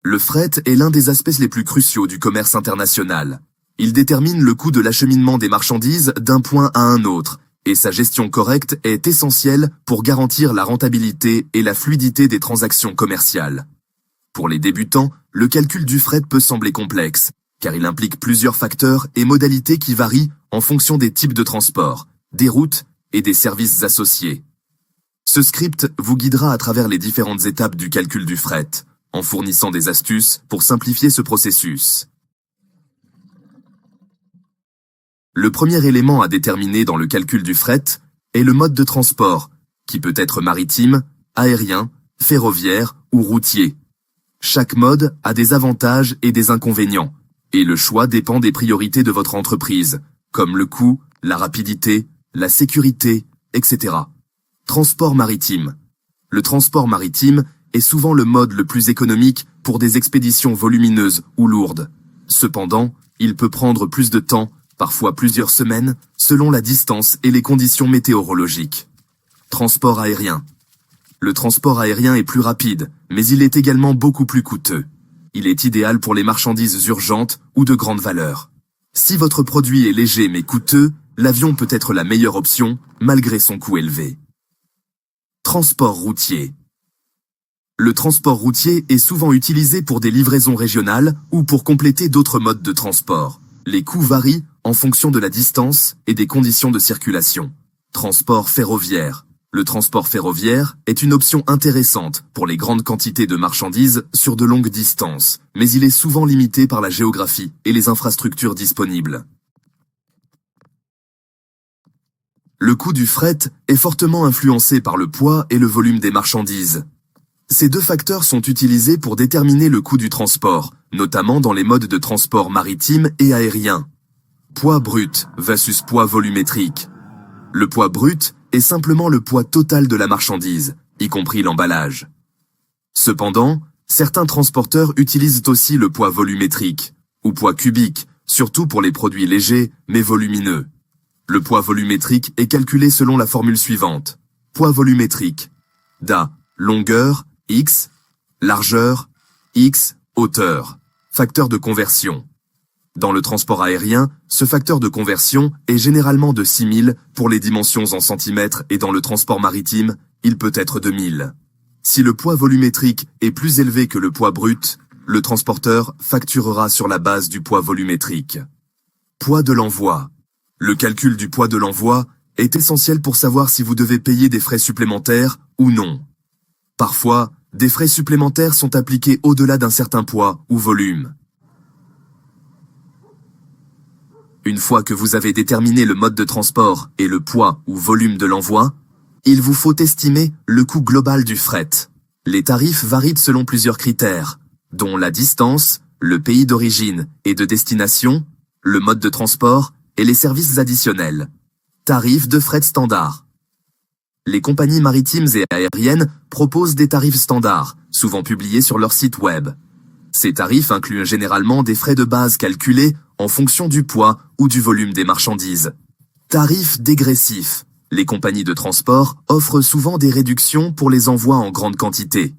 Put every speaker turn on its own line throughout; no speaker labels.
Le fret est l'un des aspects les plus cruciaux du commerce international. Il détermine le coût de l'acheminement des marchandises d'un point à un autre, et sa gestion correcte est essentielle pour garantir la rentabilité et la fluidité des transactions commerciales. Pour les débutants, le calcul du fret peut sembler complexe, car il implique plusieurs facteurs et modalités qui varient en fonction des types de transport, des routes et des services associés. Ce script vous guidera à travers les différentes étapes du calcul du fret, en fournissant des astuces pour simplifier ce processus. Le premier élément à déterminer dans le calcul du fret est le mode de transport, qui peut être maritime, aérien, ferroviaire ou routier. Chaque mode a des avantages et des inconvénients, et le choix dépend des priorités de votre entreprise, comme le coût, la rapidité, la sécurité, etc. Transport maritime. Le transport maritime est souvent le mode le plus économique pour des expéditions volumineuses ou lourdes. Cependant, il peut prendre plus de temps, parfois plusieurs semaines, selon la distance et les conditions météorologiques. Transport aérien. Le transport aérien est plus rapide, mais il est également beaucoup plus coûteux. Il est idéal pour les marchandises urgentes ou de grande valeur. Si votre produit est léger mais coûteux, l'avion peut être la meilleure option, malgré son coût élevé. Transport routier. Le transport routier est souvent utilisé pour des livraisons régionales ou pour compléter d'autres modes de transport. Les coûts varient en fonction de la distance et des conditions de circulation. Transport ferroviaire. Le transport ferroviaire est une option intéressante pour les grandes quantités de marchandises sur de longues distances, mais il est souvent limité par la géographie et les infrastructures disponibles. Le coût du fret est fortement influencé par le poids et le volume des marchandises. Ces deux facteurs sont utilisés pour déterminer le coût du transport, notamment dans les modes de transport maritime et aérien. Poids brut versus poids volumétrique. Le poids brut est simplement le poids total de la marchandise, y compris l'emballage. Cependant, certains transporteurs utilisent aussi le poids volumétrique, ou poids cubique, surtout pour les produits légers mais volumineux. Le poids volumétrique est calculé selon la formule suivante. Poids volumétrique. DA, longueur, X, largeur, X, hauteur. Facteur de conversion. Dans le transport aérien, ce facteur de conversion est généralement de 6000 pour les dimensions en centimètres et dans le transport maritime, il peut être de 1000. Si le poids volumétrique est plus élevé que le poids brut, le transporteur facturera sur la base du poids volumétrique. Poids de l'envoi. Le calcul du poids de l'envoi est essentiel pour savoir si vous devez payer des frais supplémentaires ou non. Parfois, des frais supplémentaires sont appliqués au-delà d'un certain poids ou volume. Une fois que vous avez déterminé le mode de transport et le poids ou volume de l'envoi, il vous faut estimer le coût global du fret. Les tarifs varient selon plusieurs critères, dont la distance, le pays d'origine et de destination, le mode de transport et les services additionnels. Tarifs de fret standard. Les compagnies maritimes et aériennes proposent des tarifs standards, souvent publiés sur leur site web. Ces tarifs incluent généralement des frais de base calculés en fonction du poids ou du volume des marchandises. Tarifs dégressifs. Les compagnies de transport offrent souvent des réductions pour les envois en grande quantité.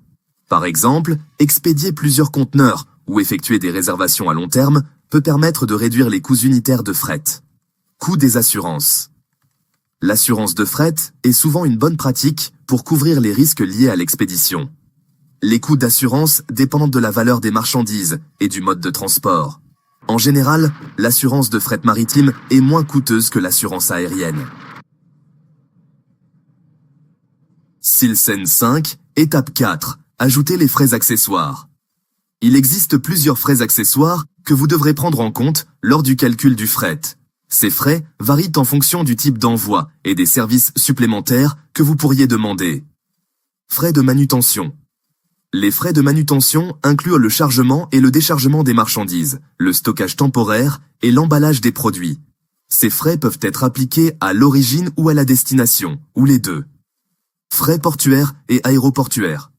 Par exemple, expédier plusieurs conteneurs ou effectuer des réservations à long terme peut permettre de réduire les coûts unitaires de fret. Coût des assurances. L'assurance de fret est souvent une bonne pratique pour couvrir les risques liés à l'expédition. Les coûts d'assurance dépendent de la valeur des marchandises et du mode de transport. En général, l'assurance de fret maritime est moins coûteuse que l'assurance aérienne. SILSEN 5, étape 4. Ajoutez les frais accessoires. Il existe plusieurs frais accessoires que vous devrez prendre en compte lors du calcul du fret. Ces frais varient en fonction du type d'envoi et des services supplémentaires que vous pourriez demander. Frais de manutention. Les frais de manutention incluent le chargement et le déchargement des marchandises, le stockage temporaire et l'emballage des produits. Ces frais peuvent être appliqués à l'origine ou à la destination, ou les deux. Frais portuaires et aéroportuaires.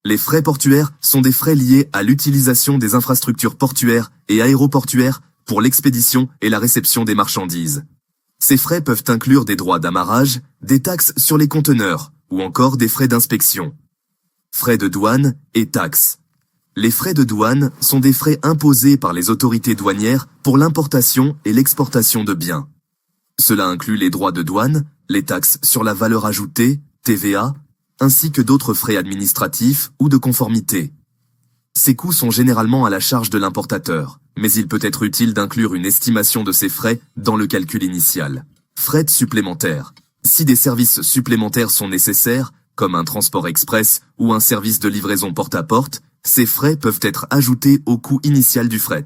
Les frais portuaires sont des frais liés à l'utilisation des infrastructures portuaires et aéroportuaires pour l'expédition et la réception des marchandises. Ces frais peuvent inclure des droits d'amarrage, des taxes sur les conteneurs ou encore des frais d'inspection. Frais de douane et taxes. Les frais de douane sont des frais imposés par les autorités douanières pour l'importation et l'exportation de biens. Cela inclut les droits de douane, les taxes sur la valeur ajoutée, TVA, ainsi que d'autres frais administratifs ou de conformité. Ces coûts sont généralement à la charge de l'importateur, mais il peut être utile d'inclure une estimation de ces frais dans le calcul initial. Frais supplémentaires. Si des services supplémentaires sont nécessaires, comme un transport express ou un service de livraison porte-à-porte, ces frais peuvent être ajoutés au coût initial du fret.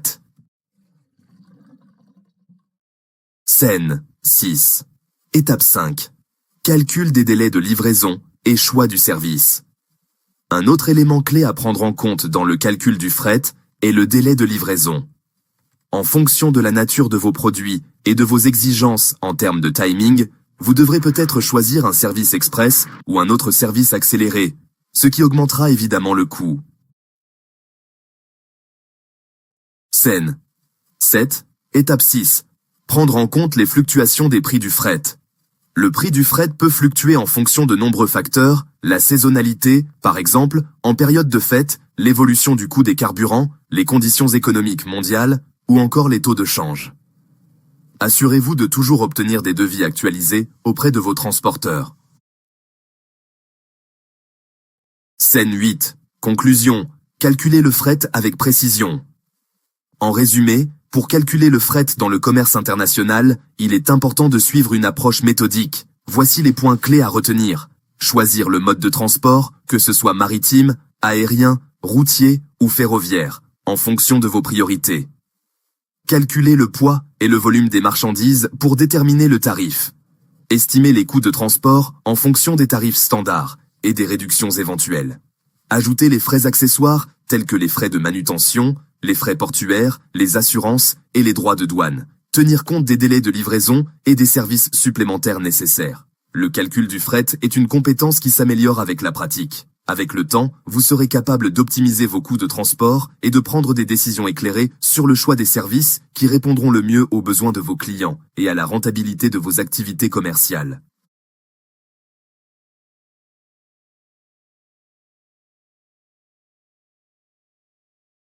Scène 6. Étape 5. Calcul des délais de livraison et choix du service. Un autre élément clé à prendre en compte dans le calcul du fret est le délai de livraison. En fonction de la nature de vos produits et de vos exigences en termes de timing, vous devrez peut-être choisir un service express ou un autre service accéléré, ce qui augmentera évidemment le coût. Scène 7. Étape 6. Prendre en compte les fluctuations des prix du fret. Le prix du fret peut fluctuer en fonction de nombreux facteurs, la saisonnalité, par exemple, en période de fête, l'évolution du coût des carburants, les conditions économiques mondiales, ou encore les taux de change. Assurez-vous de toujours obtenir des devis actualisés auprès de vos transporteurs. Scène 8. Conclusion. Calculez le fret avec précision. En résumé, pour calculer le fret dans le commerce international, il est important de suivre une approche méthodique. Voici les points clés à retenir. Choisir le mode de transport, que ce soit maritime, aérien, routier ou ferroviaire, en fonction de vos priorités. Calculer le poids et le volume des marchandises pour déterminer le tarif. Estimer les coûts de transport en fonction des tarifs standards et des réductions éventuelles. Ajouter les frais accessoires tels que les frais de manutention, les frais portuaires, les assurances et les droits de douane. Tenir compte des délais de livraison et des services supplémentaires nécessaires. Le calcul du fret est une compétence qui s'améliore avec la pratique. Avec le temps, vous serez capable d'optimiser vos coûts de transport et de prendre des décisions éclairées sur le choix des services qui répondront le mieux aux besoins de vos clients et à la rentabilité de vos activités commerciales.